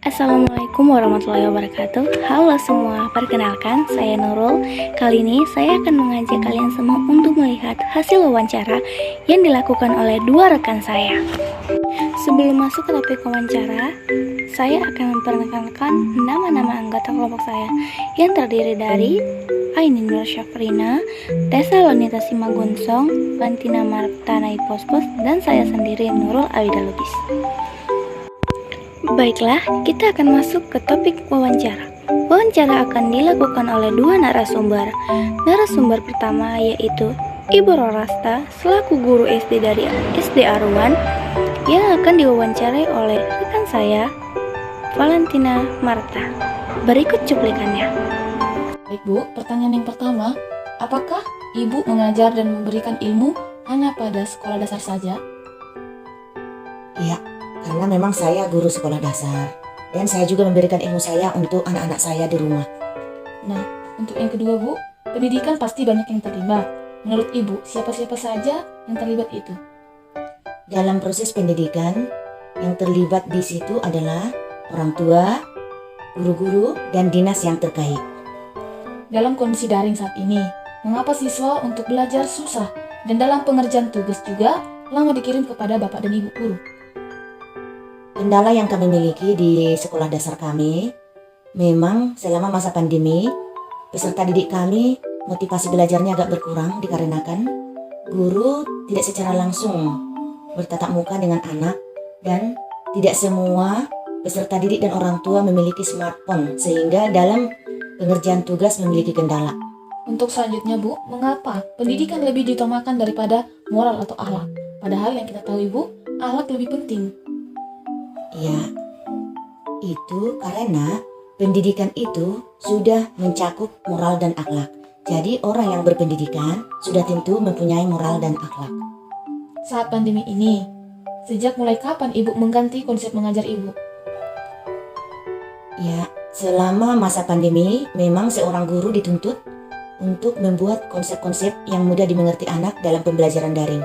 Assalamualaikum warahmatullahi wabarakatuh. Halo semua, perkenalkan saya Nurul. Kali ini saya akan mengajak kalian semua untuk melihat hasil wawancara yang dilakukan oleh dua rekan saya. Sebelum masuk ke topik wawancara, saya akan memperkenalkan nama-nama anggota kelompok saya yang terdiri dari Aini Nur Syafrina, Tessa Lonita Simagonsong, Valentina Marta Naipospos, dan saya sendiri Nurul Awida Lubis. Baiklah, kita akan masuk ke topik wawancara. Wawancara akan dilakukan oleh dua narasumber. Narasumber pertama yaitu Ibu Rorasta selaku guru SD dari SD Arwan yang akan diwawancarai oleh rekan saya, Valentina Marta. Berikut cuplikannya. Baik Bu, pertanyaan yang pertama, apakah Ibu mengajar dan memberikan ilmu hanya pada sekolah dasar saja? Iya, karena memang saya guru sekolah dasar dan saya juga memberikan ilmu saya untuk anak-anak saya di rumah. Nah, untuk yang kedua Bu, pendidikan pasti banyak yang terlibat. Menurut Ibu, siapa-siapa saja yang terlibat itu? Dalam proses pendidikan, yang terlibat di situ adalah orang tua, guru-guru, dan dinas yang terkait. Dalam kondisi daring saat ini, mengapa siswa untuk belajar susah dan dalam pengerjaan tugas juga lama dikirim kepada Bapak dan Ibu guru? Kendala yang kami miliki di sekolah dasar kami, memang selama masa pandemi, peserta didik kami motivasi belajarnya agak berkurang dikarenakan guru tidak secara langsung bertatap muka dengan anak dan tidak semua peserta didik dan orang tua memiliki smartphone sehingga dalam pengerjaan tugas memiliki kendala. Untuk selanjutnya Bu, mengapa pendidikan lebih diutamakan daripada moral atau akhlak? Padahal yang kita tahu Ibu, akhlak lebih penting. Ya, itu karena pendidikan itu sudah mencakup moral dan akhlak. Jadi orang yang berpendidikan sudah tentu mempunyai moral dan akhlak. Saat pandemi ini, sejak mulai kapan Ibu mengganti konsep mengajar Ibu? Ya, selama masa pandemi memang seorang guru dituntut untuk membuat konsep-konsep yang mudah dimengerti anak dalam pembelajaran daring.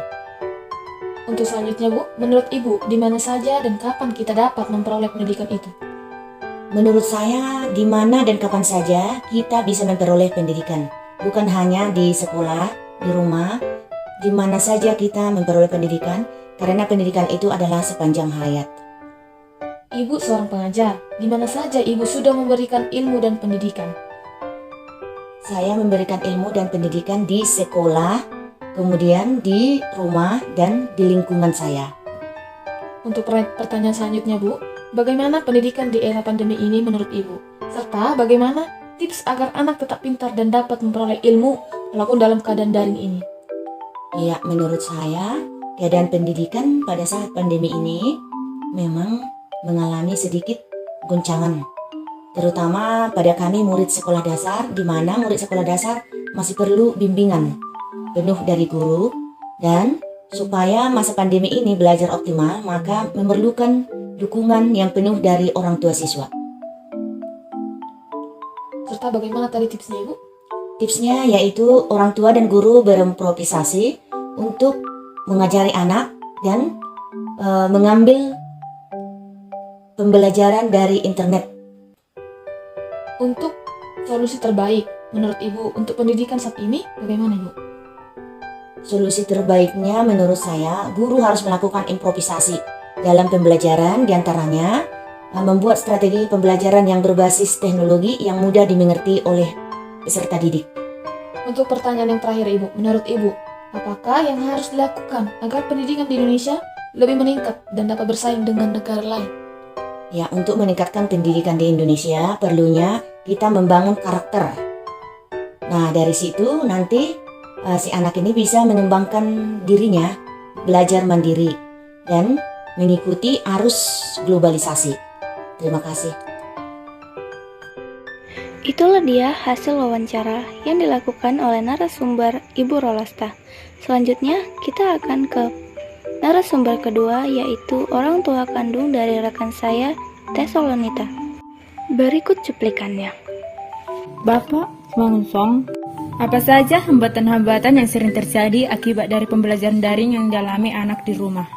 Untuk selanjutnya Bu, menurut Ibu, di mana saja dan kapan kita dapat memperoleh pendidikan itu? Menurut saya, di mana dan kapan saja kita bisa memperoleh pendidikan. Bukan hanya di sekolah, di rumah, di mana saja kita memperoleh pendidikan, karena pendidikan itu adalah sepanjang hayat. Ibu seorang pengajar, di mana saja Ibu sudah memberikan ilmu dan pendidikan? Saya memberikan ilmu dan pendidikan di sekolah, kemudian di rumah dan di lingkungan saya. Untuk pertanyaan selanjutnya Bu, bagaimana pendidikan di era pandemi ini menurut Ibu? Serta bagaimana tips agar anak tetap pintar dan dapat memperoleh ilmu walaupun dalam keadaan daring ini? Ya, menurut saya keadaan pendidikan pada saat pandemi ini memang mengalami sedikit goncangan. Terutama pada kami murid sekolah dasar, di mana murid sekolah dasar masih perlu bimbingan penuh dari guru, dan supaya masa pandemi ini belajar optimal, maka memerlukan dukungan yang penuh dari orang tua siswa. Serta bagaimana tadi tipsnya Ibu? Tipsnya yaitu orang tua dan guru berimprovisasi untuk mengajari anak dan mengambil pembelajaran dari internet. Untuk solusi terbaik menurut Ibu untuk pendidikan saat ini bagaimana Ibu? Solusi terbaiknya menurut saya, guru harus melakukan improvisasi dalam pembelajaran, diantaranya membuat strategi pembelajaran yang berbasis teknologi yang mudah dimengerti oleh peserta didik. Untuk pertanyaan yang terakhir Ibu, menurut Ibu, apakah yang harus dilakukan agar pendidikan di Indonesia lebih meningkat dan dapat bersaing dengan negara lain? Ya, untuk meningkatkan pendidikan di Indonesia, perlunya kita membangun karakter. Nah, dari situ nanti si anak ini bisa mengembangkan dirinya, belajar mandiri, dan mengikuti arus globalisasi. Terima kasih. Itulah dia hasil wawancara yang dilakukan oleh narasumber Ibu Rolasta. Selanjutnya kita akan ke narasumber kedua, yaitu orang tua kandung dari rekan saya, Tessa Lonita. Berikut cuplikannya. Bapak Mangusong, apa saja hambatan-hambatan yang sering terjadi akibat dari pembelajaran daring yang dialami anak di rumah?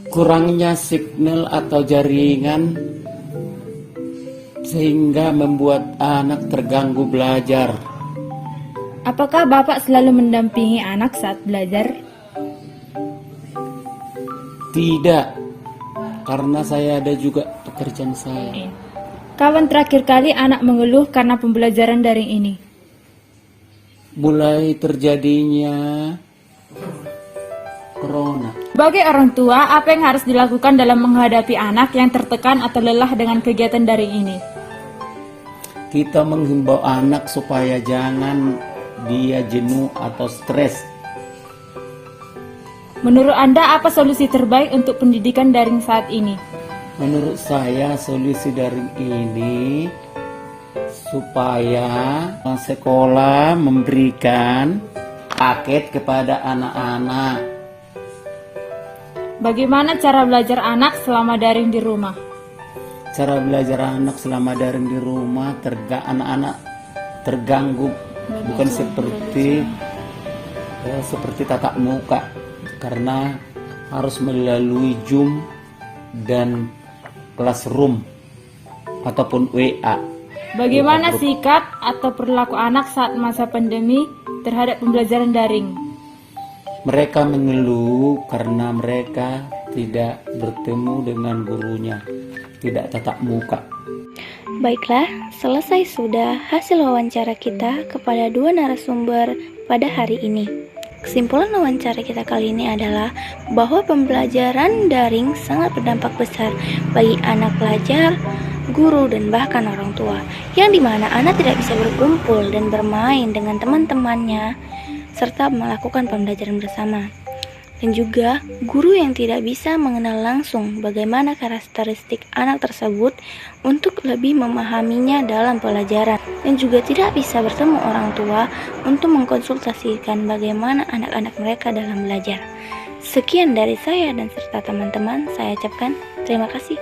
kurangnya signal atau jaringan sehingga membuat anak terganggu belajar. Apakah Bapak selalu mendampingi anak saat belajar? Tidak, karena saya ada juga pekerjaan saya. Kapan terakhir kali anak mengeluh karena pembelajaran daring ini? Mulai terjadinya corona. Sebagai orang tua, apa yang harus dilakukan dalam menghadapi anak yang tertekan atau lelah dengan kegiatan daring ini? Kita menghimbau anak supaya jangan dia jenuh atau stres. Menurut Anda, apa solusi terbaik untuk pendidikan daring saat ini? Menurut saya solusi daring ini supaya sekolah memberikan paket kepada anak-anak. Bagaimana cara belajar anak selama daring di rumah? Cara belajar anak selama daring di rumah anak-anak terganggu, bukan seperti tatap muka, karena harus melalui Zoom dan Classroom ataupun WA. Bagaimana sikap atau perilaku anak saat masa pandemi terhadap pembelajaran daring? Mereka mengeluh karena mereka tidak bertemu dengan gurunya, tidak tatap muka. Baiklah, selesai sudah hasil wawancara kita kepada dua narasumber pada hari ini. Kesimpulan wawancara kita kali ini adalah bahwa pembelajaran daring sangat berdampak besar bagi anak pelajar, guru, dan bahkan orang tua, yang dimana anak tidak bisa berkumpul dan bermain dengan teman-temannya serta melakukan pembelajaran bersama. Dan juga guru yang tidak bisa mengenal langsung bagaimana karakteristik anak tersebut untuk lebih memahaminya dalam pelajaran, dan juga tidak bisa bertemu orang tua untuk mengkonsultasikan bagaimana anak-anak mereka dalam belajar. Sekian dari saya dan serta teman-teman, saya ucapkan terima kasih.